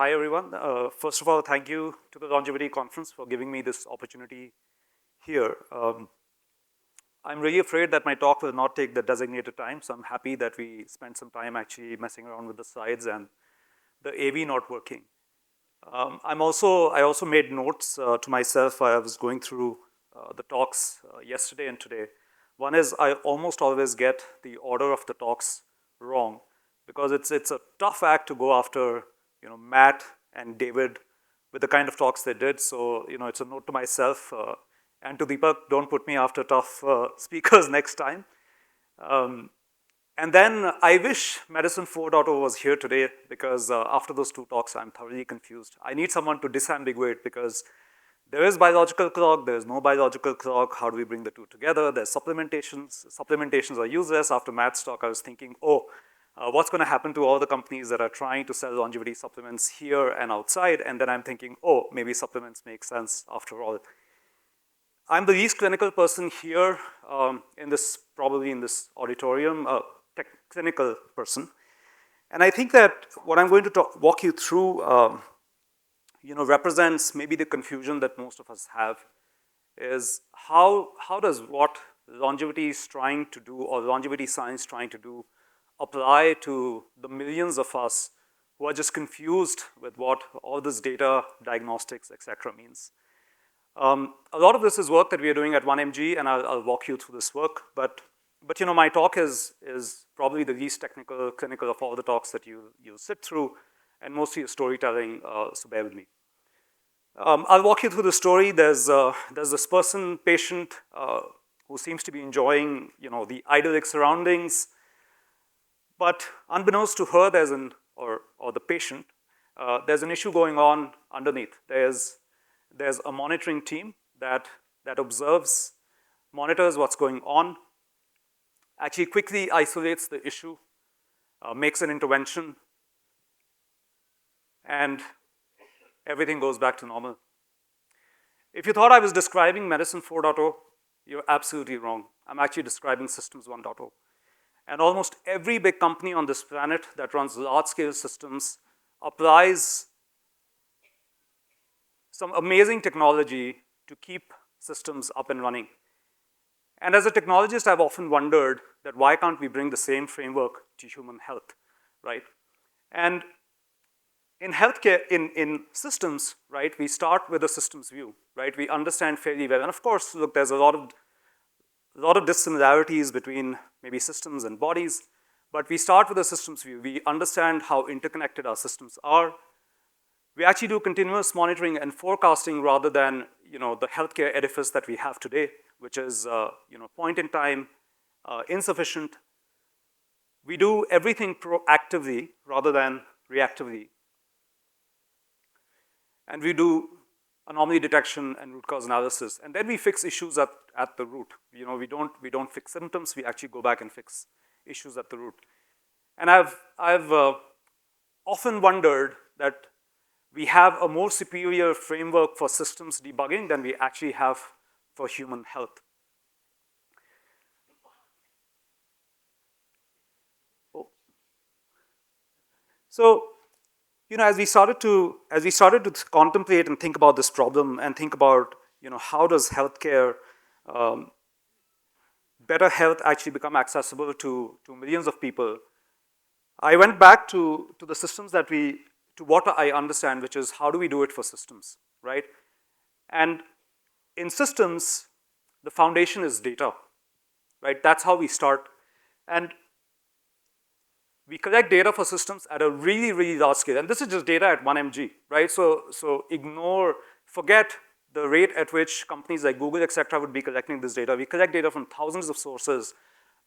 hi everyone. First of all, thank you to the Longevity Conference for giving me this opportunity here. I'm really afraid that my talk will not take the designated time, so I'm happy that we spent some time actually messing around with the slides and the AV not working. I also made notes to myself. I was going through the talks yesterday and today. One is I almost always get the order of the talks wrong because it's a tough act to go after, Matt and David with the kind of talks they did. So, it's a note to myself and to Deepak, don't put me after tough speakers next time. And then I wish Medicine 4.0 was here today because after those two talks, I'm thoroughly confused. I need someone to disambiguate because there is biological clock, there is no biological clock. How do we bring the two together? There's supplementations. Supplementations are useless. After Matt's talk, I was thinking, what's going to happen to all the companies that are trying to sell longevity supplements here and outside? And then I'm thinking, maybe supplements make sense after all. I'm the least clinical person here probably in this auditorium, clinical person. And I think that what I'm going to walk you through, represents maybe the confusion that most of us have is how does what longevity is trying to do or longevity science trying to do apply to the millions of us who are just confused with what all this data, diagnostics, etc. means. A lot of this is work that we are doing at 1MG, and I'll walk you through this work. But my talk is probably the least technical, clinical of all the talks that you sit through, and mostly storytelling. So bear with me. I'll walk you through the story. There's this patient, who seems to be enjoying, the idyllic surroundings. But unbeknownst to her, or the patient, there's an issue going on underneath. There's a monitoring team that observes, monitors what's going on, actually quickly isolates the issue, makes an intervention, and everything goes back to normal. If you thought I was describing Medicine 4.0, you're absolutely wrong. I'm actually describing Systems 1.0. And almost every big company on this planet that runs large-scale systems applies some amazing technology to keep systems up and running. And as a technologist, I've often wondered that why can't we bring the same framework to human health, right? And in healthcare, in systems, right, we start with a systems view, right? We understand fairly well. And of course, look, there's a lot of dissimilarities between maybe systems and bodies, but we start with a systems view. We understand how interconnected our systems are. We actually do continuous monitoring and forecasting rather than, the healthcare edifice that we have today, which is, point in time, insufficient. We do everything proactively rather than reactively. And we do anomaly detection and root cause analysis. And then we fix issues at the root. We don't fix symptoms, we actually go back and fix issues at the root. And I've often wondered that we have a more superior framework for systems debugging than we actually have for human health. So, as we started to contemplate and think about this problem and think about, how does healthcare, better health actually become accessible to millions of people, I went back to the systems to what I understand, which is how do we do it for systems, right? And in systems, the foundation is data, right? That's how we start. And we collect data for systems at a really, really large scale. And this is just data at 1MG, right? So forget the rate at which companies like Google, et cetera, would be collecting this data. We collect data from thousands of sources,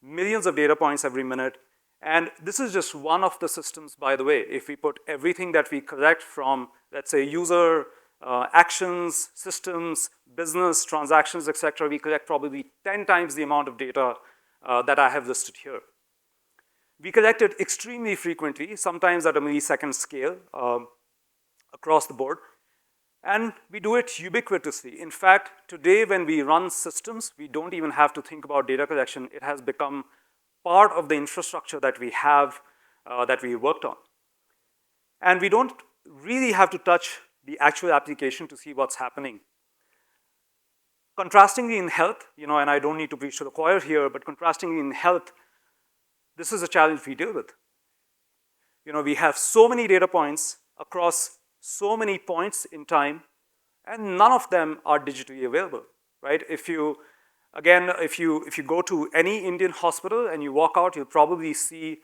millions of data points every minute. And this is just one of the systems, by the way. If we put everything that we collect from, let's say, user actions, systems, business, transactions, et cetera, we collect probably 10 times the amount of data that I have listed here. We collect it extremely frequently, sometimes at a millisecond scale across the board. And we do it ubiquitously. In fact, today when we run systems, we don't even have to think about data collection. It has become part of the infrastructure that we have, that we worked on. And we don't really have to touch the actual application to see what's happening. Contrastingly in health, and I don't need to preach to the choir here, but contrastingly in health, this is a challenge we deal with. We have so many data points across so many points in time, and none of them are digitally available, right? If you go to any Indian hospital and you walk out, you'll probably see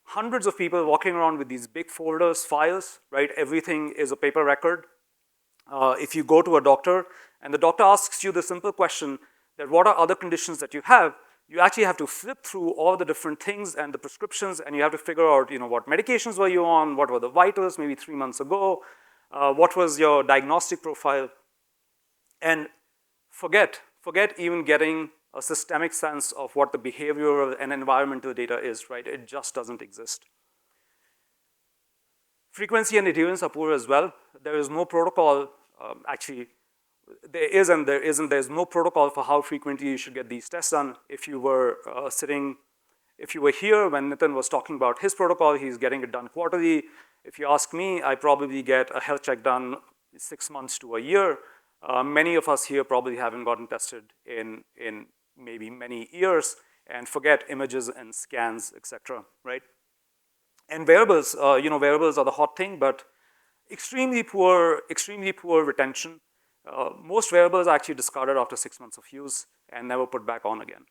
hundreds of people walking around with these big folders, files, right? Everything is a paper record. If you go to a doctor and the doctor asks you the simple question that what are other conditions that you have, you actually have to flip through all the different things and the prescriptions, and you have to figure out, what medications were you on, what were the vitals maybe 3 months ago, what was your diagnostic profile, and forget even getting a systemic sense of what the behavioral and environmental data is, right? It just doesn't exist. Frequency and adherence are poor as well. There is no protocol, actually, there is and there isn't. There's no protocol for how frequently you should get these tests done. If you were here when Nitin was talking about his protocol, he's getting it done quarterly. If you ask me, I probably get a health check done 6 months to a year. Many of us here probably haven't gotten tested in maybe many years, and forget images and scans, etc., right? And wearables, wearables are the hot thing, but extremely poor retention. Most wearables are actually discarded after 6 months of use and never put back on again.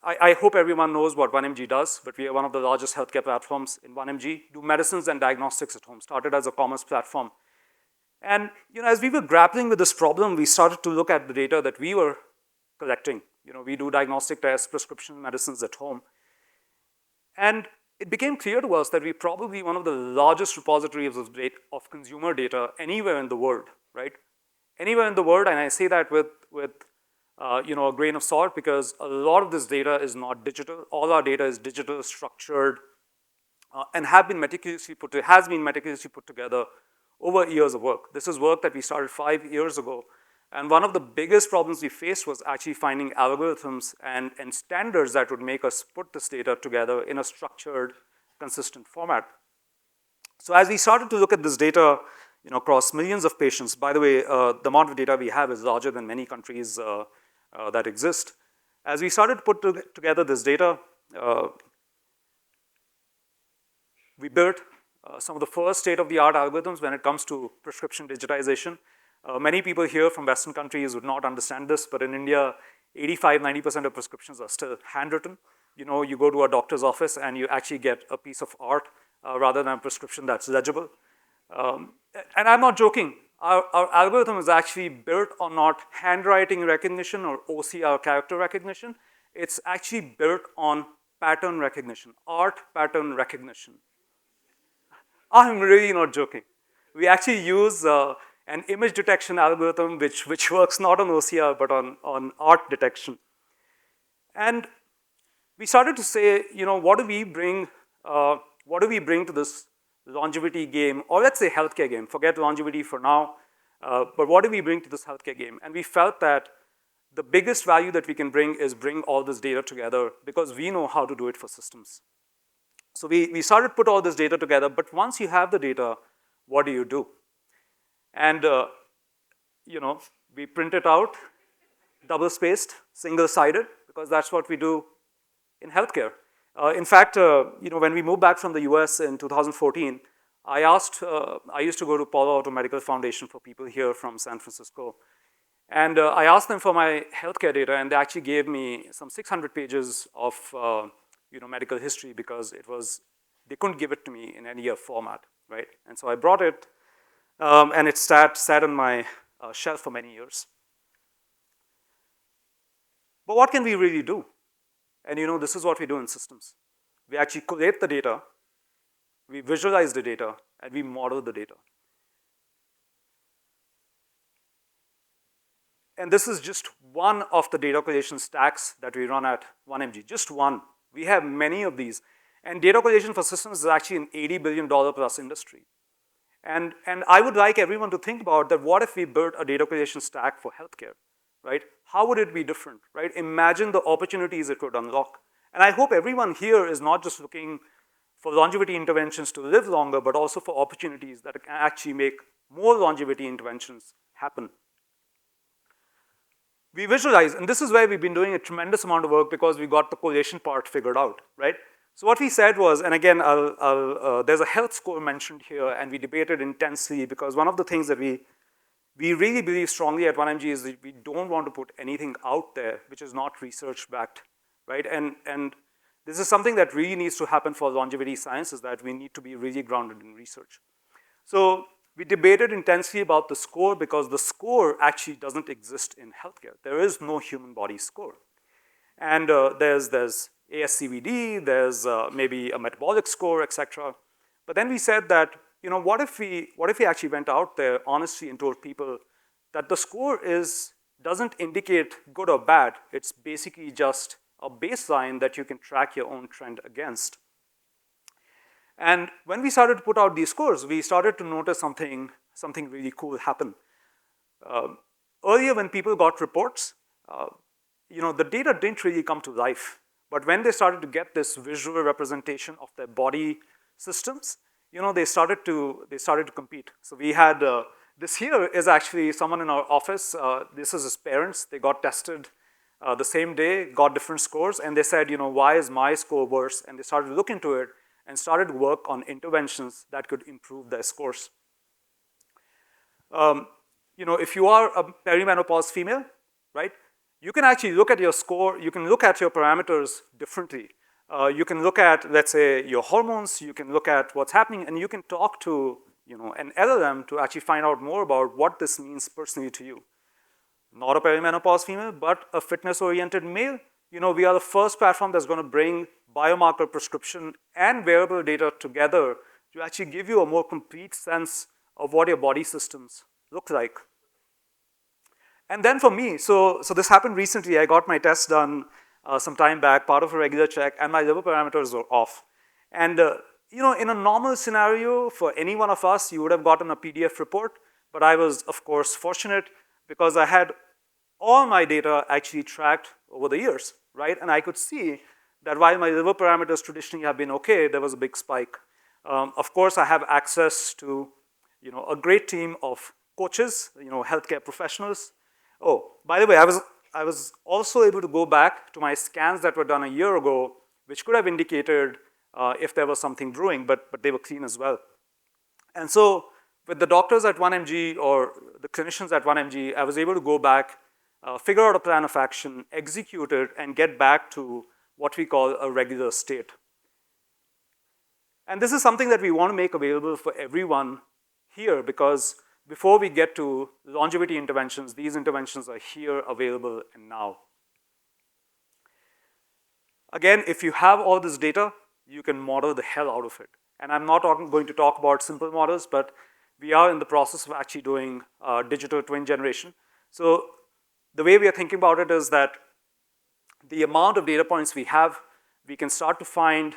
I hope everyone knows what 1mg does, but we are one of the largest healthcare platforms in 1mg, do medicines and diagnostics at home, started as a commerce platform. And as we were grappling with this problem, we started to look at the data that we were collecting. We do diagnostic tests, prescription medicines at home. And it became clear to us that we're probably one of the largest repositories of consumer data anywhere in the world, right? Anywhere in the world, and I say that with a grain of salt, because a lot of this data is not digital. All our data is digital, structured, and has been meticulously put together over years of work. This is work that we started 5 years ago. And one of the biggest problems we faced was actually finding algorithms and standards that would make us put this data together in a structured, consistent format. So as we started to look at this data, across millions of patients, by the way, the amount of data we have is larger than many countries that exist. As we started to put together this data, we built some of the first state-of-the-art algorithms when it comes to prescription digitization. Many people here from Western countries would not understand this, but in India, 85–90% of prescriptions are still handwritten. You go to a doctor's office and you actually get a piece of art rather than a prescription that's legible. And I'm not joking. Our algorithm is actually built on not handwriting recognition or OCR character recognition. It's actually built on pattern recognition, art pattern recognition. I'm really not joking. We actually use an image detection algorithm which works not on OCR but on art detection. And we started to say, what do we bring to this longevity game, or let's say healthcare game, forget longevity for now, but what do we bring to this healthcare game? And we felt that the biggest value that we can bring is bring all this data together because we know how to do it for systems. So we started to put all this data together, but once you have the data, what do you do? And, we print it out, double-spaced, single-sided, because that's what we do in healthcare. In fact, when we moved back from the US in 2014, I used to go to Palo Alto Medical Foundation for people here from San Francisco. And I asked them for my healthcare data, and they actually gave me some 600 pages of medical history because they couldn't give it to me in any format, right? And so I brought it, and it sat on my shelf for many years. But what can we really do? And this is what we do in systems. We actually collate the data, we visualize the data, and we model the data. And this is just one of the data collation stacks that we run at 1mg, just one. We have many of these. And data collation for systems is actually an $80 billion plus industry. And I would like everyone to think about that. What if we built a data collation stack for healthcare, right? How would it be different, right? Imagine the opportunities it would unlock. And I hope everyone here is not just looking for longevity interventions to live longer, but also for opportunities that can actually make more longevity interventions happen. We visualize, and this is where we've been doing a tremendous amount of work because we got the correlation part figured out, right? So what we said was, and again, there's a health score mentioned here, and we debated intensely because one of the things that we really believe strongly at 1MG is that we don't want to put anything out there which is not research-backed, right? And this is something that really needs to happen for longevity science, is that we need to be really grounded in research. So we debated intensely about the score because the score actually doesn't exist in healthcare. There is no human body score. And there's ASCVD, there's maybe a metabolic score, et cetera. But then we said that, you know, what if we actually went out there honestly and told people that the score doesn't indicate good or bad, it's basically just a baseline that you can track your own trend against. And when we started to put out these scores, we started to notice something really cool happen. Earlier when people got reports, you know, the data didn't really come to life. But when they started to get this visual representation of their body systems, you know, they started to compete. So we had, this here is actually someone in our office. This is his parents. They got tested the same day, got different scores, and they said, you know, why is my score worse? And they started to look into it and started to work on interventions that could improve their scores. You know, if you are a perimenopause female, right, you can actually look at your score, you can look at your parameters differently. You can look at, let's say, your hormones, you can look at what's happening, and you can talk to, you know, an LLM to actually find out more about what this means personally to you. Not a perimenopause female, but a fitness-oriented male. You know, we are the first platform that's going to bring biomarker prescription and wearable data together to actually give you a more complete sense of what your body systems look like. And then for me, so this happened recently. I got my test done some time back, part of a regular check, and my liver parameters were off. And you know, in a normal scenario, for any one of us, you would have gotten a PDF report, but I was, of course, fortunate because I had all my data actually tracked over the years, right? And I could see that while my liver parameters traditionally have been okay, there was a big spike. Of course, I have access to, you know, a great team of coaches, you know, healthcare professionals. Oh, by the way, I was also able to go back to my scans that were done a year ago, which could have indicated if there was something brewing, but they were clean as well. And so with the doctors at 1MG or the clinicians at 1MG, I was able to go back, figure out a plan of action, execute it, and get back to what we call a regular state. And this is something that we want to make available for everyone here, because before we get to longevity interventions, these interventions are here, available, and now. Again, if you have all this data, you can model the hell out of it. And I'm not going to talk about simple models, but we are in the process of actually doing digital twin generation. So the way we are thinking about it is that the amount of data points we have, we can start to find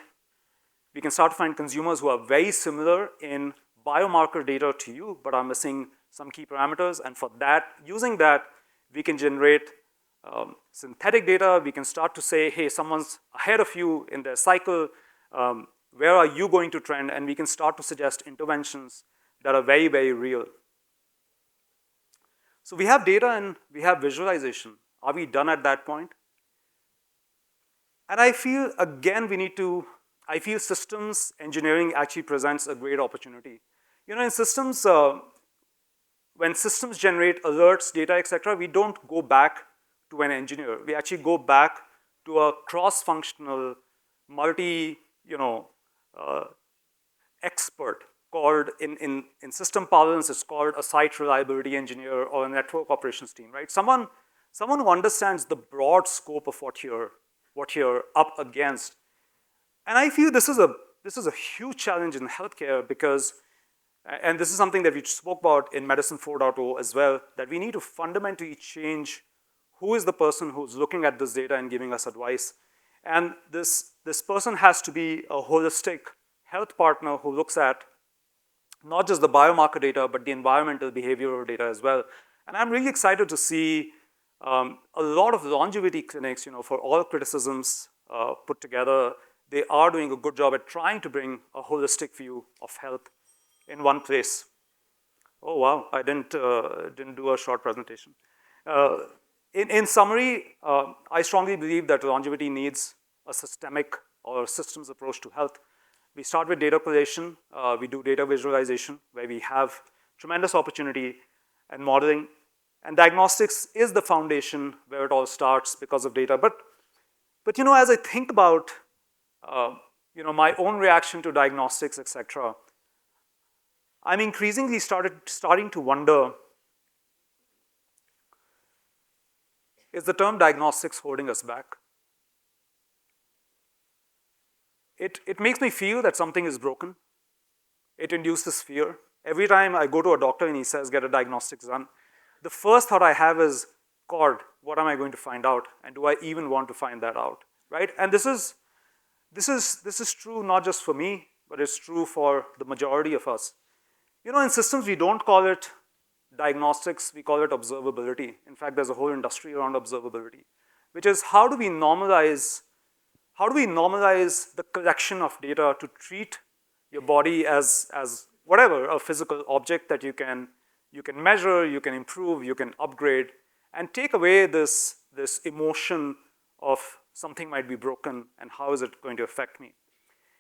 consumers who are very similar in biomarker data to you, but are missing some key parameters. And for that, using that, we can generate synthetic data. We can start to say, hey, someone's ahead of you in their cycle. Where are you going to trend? And we can start to suggest interventions that are very, very real. So we have data and we have visualization. Are we done at that point? And I feel, again, I feel systems engineering actually presents a great opportunity. You know, in systems, when systems generate alerts, data, et cetera, we don't go back to an engineer. We actually go back to a cross-functional, expert called, in system parlance, it's called a site reliability engineer or a network operations team, right? Someone who understands the broad scope of what you're up against. And I feel this is a huge challenge in healthcare because, and this is something that we spoke about in Medicine 4.0 as well, that we need to fundamentally change who is the person who's looking at this data and giving us advice. And this person has to be a holistic health partner who looks at not just the biomarker data, but the environmental behavioral data as well. And I'm really excited to see a lot of longevity clinics, you know, for all criticisms put together, they are doing a good job at trying to bring a holistic view of health in one place. Oh wow, I didn't do a short presentation. Uh, in summary, I strongly believe that longevity needs a systemic or systems approach to health. We start with data collation, we do data visualization, where we have tremendous opportunity and modeling. And diagnostics is the foundation where it all starts because of data. But as I think about uh, my own reaction to diagnostics, etc., I'm increasingly starting to wonder, is the term diagnostics holding us back? It makes me feel that something is broken. It induces fear. Every time I go to a doctor and he says, get a diagnostics done, the first thought I have is, God, what am I going to find out? And do I even want to find that out? Right? And this is true not just for me, but it's true for the majority of us. In systems, we don't call it diagnostics, we call it observability. In fact, there's a whole industry around observability, which is how do we normalize the collection of data to treat your body as whatever, a physical object that you can measure, you can improve, you can upgrade, and take away this emotion of something might be broken and how is it going to affect me.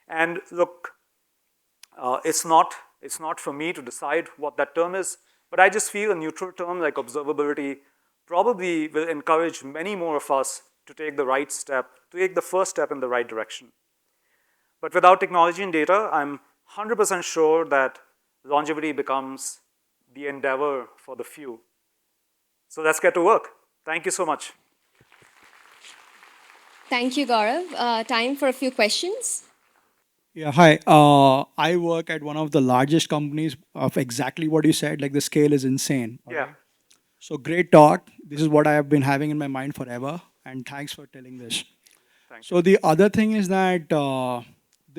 And look, it's not for me to decide what that term is, but I just feel a neutral term like observability probably will encourage many more of us to take the right step, to take the first step in the right direction. But without technology and data, I'm 100% sure that longevity becomes the endeavor for the few. So let's get to work. Thank you so much. Thank you, Gaurav. Time for a few questions. Yeah, hi. I work at one of the largest companies of exactly what you said. Like the scale is insane. All Yeah, right. So great talk. This is what I have been having in my mind forever. And thanks for telling this. thank you. So the other thing is that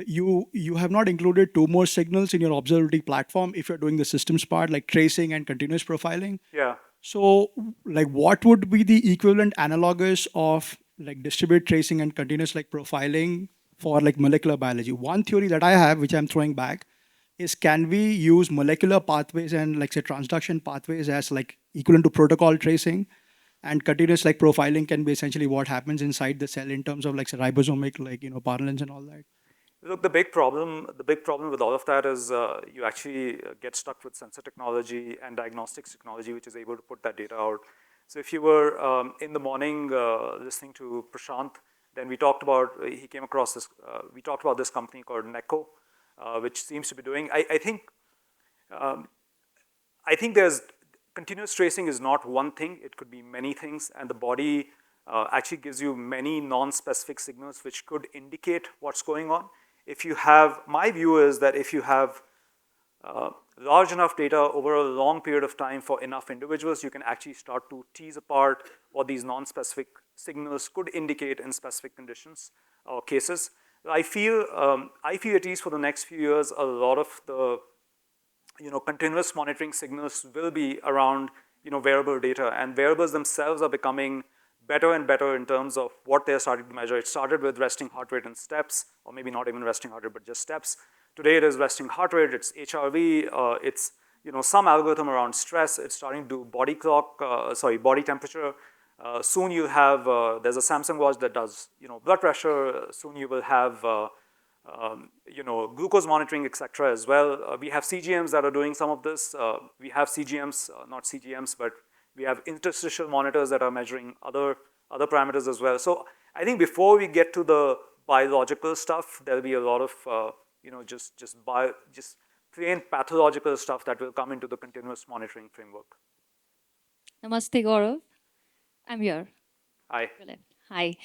you have not included two more signals in your observability platform if you're doing the systems part, like tracing and continuous profiling. Yeah. So, like, what would be the equivalent analogous of like distributed tracing and continuous like profiling for like molecular biology? One theory that I have, which I'm throwing back, is can we use molecular pathways and like say transduction pathways as like equivalent to protocol tracing, and continuous like profiling can be essentially what happens inside the cell in terms of like say ribosomic like parlance and all that. Look, the big problem with all of that is you actually get stuck with sensor technology and diagnostics technology, which is able to put that data out. So if you were in the morning listening to Prashant, then he came across this, we talked about this company called Neko, which seems to be doing, um, I think there's continuous tracing is not one thing, it could be many things, and the body actually gives you many non-specific signals which could indicate what's going on. My view is that if you have large enough data over a long period of time for enough individuals, you can actually start to tease apart what these non-specific signals could indicate in specific conditions or cases. I feel at least for the next few years, a lot of the continuous monitoring signals will be around wearable data, and wearables themselves are becoming better and better in terms of what they're starting to measure. It started with resting heart rate and steps, or maybe not even resting heart rate, but just steps. Today it is resting heart rate, it's HRV, it's some algorithm around stress. It's starting to do body temperature. Soon you have there's a Samsung watch that does blood pressure. Soon you will have glucose monitoring, etc. as well. We have CGMs that are doing some of this. We have CGMs, not CGMs, but we have interstitial monitors that are measuring other parameters as well. So I think before we get to the biological stuff, there'll be a lot of just plain pathological stuff that will come into the continuous monitoring framework. Namaste, Gaurav. I'm here. Hi. Your left. Hi.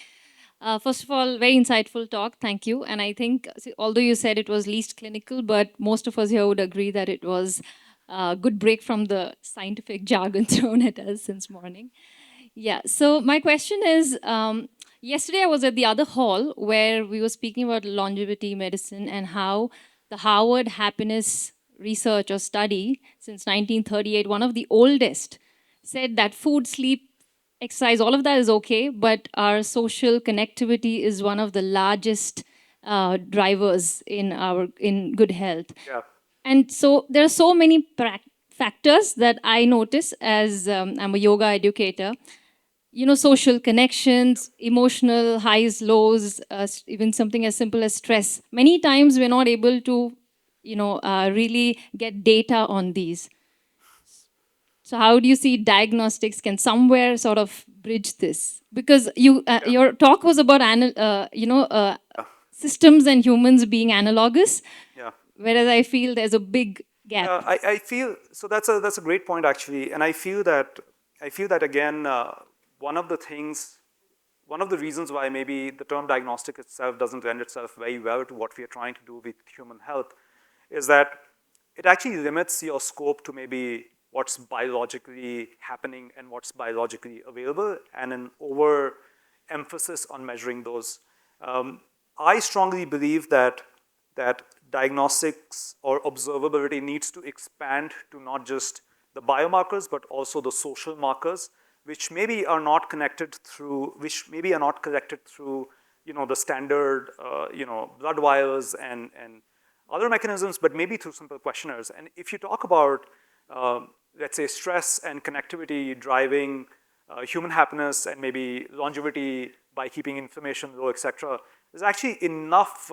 First of all, very insightful talk. Thank you. And I think, although you said it was least clinical, but most of us here would agree that it was a good break from the scientific jargon thrown at us since morning. Yeah. So my question is, yesterday I was at the other hall where we were speaking about longevity medicine and how the Harvard happiness research or study since 1938, one of the oldest, said that food, sleep, exercise, all of that is okay, but our social connectivity is one of the largest drivers in good health. Yeah. And so there are so many factors that I notice as I'm a yoga educator. You know, social connections, emotional highs, lows, even something as simple as stress. Many times we're not able to, really get data on these. So how do you see diagnostics can somewhere sort of bridge this? Because Yeah. your talk was about Yeah. systems and humans being analogous, Yeah. whereas I feel there's a big gap. Yeah, I feel so. That's a great point actually, and I feel that again. One of the things, one of the reasons why maybe the term diagnostic itself doesn't lend itself very well to what we are trying to do with human health, is that it actually limits your scope to maybe what's biologically happening and what's biologically available, and an over emphasis on measuring those. I strongly believe that diagnostics or observability needs to expand to not just the biomarkers but also the social markers, which maybe are not connected through, the standard blood wires and other mechanisms, but maybe through simple questionnaires. And if you talk about let's say stress and connectivity driving human happiness and maybe longevity by keeping inflammation low, etc., there's actually enough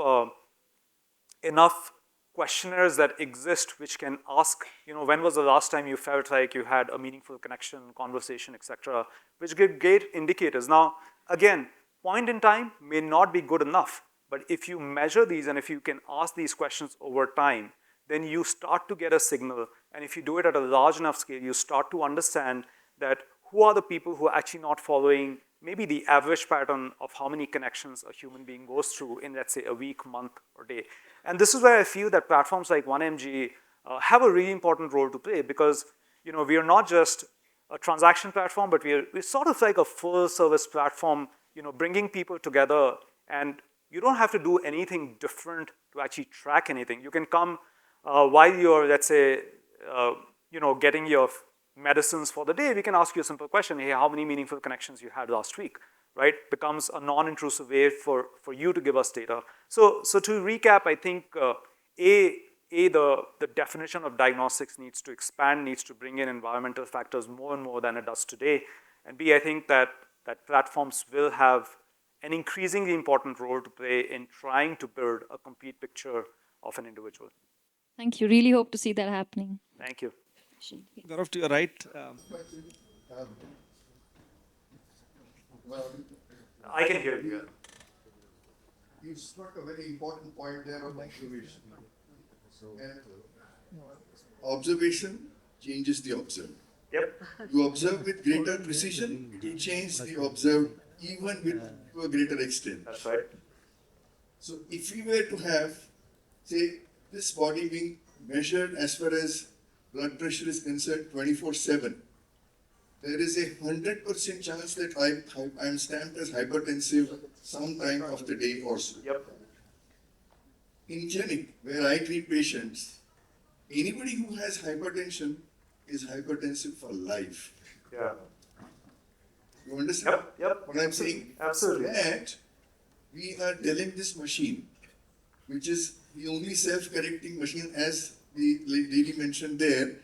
questionnaires that exist which can ask, when was the last time you felt like you had a meaningful connection, conversation, etc., which give great indicators. Now, again, point in time may not be good enough, but if you measure these and if you can ask these questions over time, then you start to get a signal. And if you do it at a large enough scale, you start to understand that who are the people who are actually not following maybe the average pattern of how many connections a human being goes through in, let's say, a week, month, or day. And this is where I feel that platforms like 1MG have a really important role to play, because we are not just a transaction platform, but we're sort of like a full service platform, bringing people together, and you don't have to do anything different to actually track anything. You can come while you're, let's say, getting your medicines for the day, we can ask you a simple question: hey, how many meaningful connections you had last week, right? Becomes a non-intrusive way for you to give us data. So to recap, I think the definition of diagnostics needs to expand, needs to bring in environmental factors more and more than it does today. And B, I think that platforms will have an increasingly important role to play in trying to build a complete picture of an individual. Thank you. Really hope to see that happening. Thank you. Gaurav, to your right. I can hear you. You struck a very important point there of observation. And observation changes the observed. Yep. You observe with greater precision, you change the observed even with to a greater extent. That's right. So if we were to have, say, this body being measured as far as blood pressure is concerned 24/7, there is a 100% chance that I'm stamped as hypertensive some time of the day or so. Yep. In clinic, where I treat patients, anybody who has hypertension is hypertensive for life. Yeah. You understand Yep. what I'm saying? Absolutely. That we are telling this machine, which is the only self-correcting machine, as the lady mentioned there,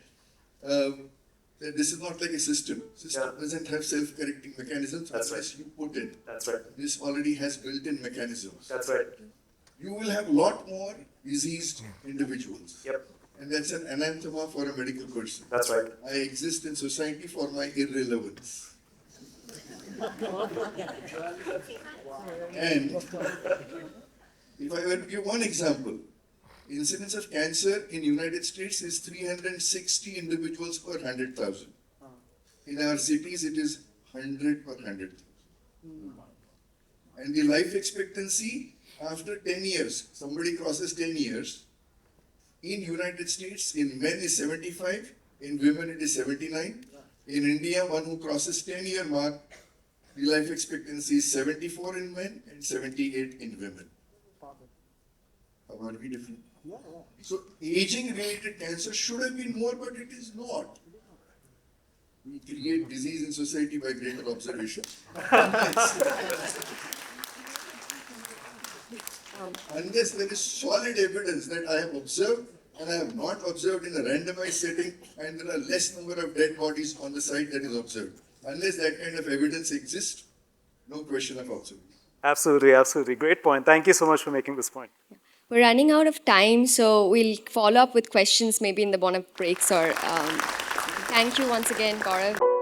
that this is not like a system. System doesn't have self-correcting mechanisms unless you put it. That's right. This already has built-in mechanisms. That's right. You will have a lot more diseased individuals. Yep. And that's an anathema for a medical person. That's right. I exist in society for my irrelevance. And if I were to give one example, incidence of cancer in United States is 360 individuals per 100,000. In our cities, it is 100 per 100,000. And the life expectancy after 10 years, somebody crosses 10 years, in United States, in men is 75, in women it is 79. In India, one who crosses 10-year mark, the life expectancy is 74 in men and 78 in women. How are we different? So aging-related cancer should have been more, but it is not. we create disease in society by greater observation. Unless there is solid evidence that I have observed and I have not observed in a randomized setting and there are less number of dead bodies on the site that is observed. Unless that kind of evidence exists, no question of observation. Absolutely, absolutely. Great point. Thank you so much for making this point. We're running out of time, so we'll follow up with questions maybe in the one of breaks or thank you once again, Gaurav.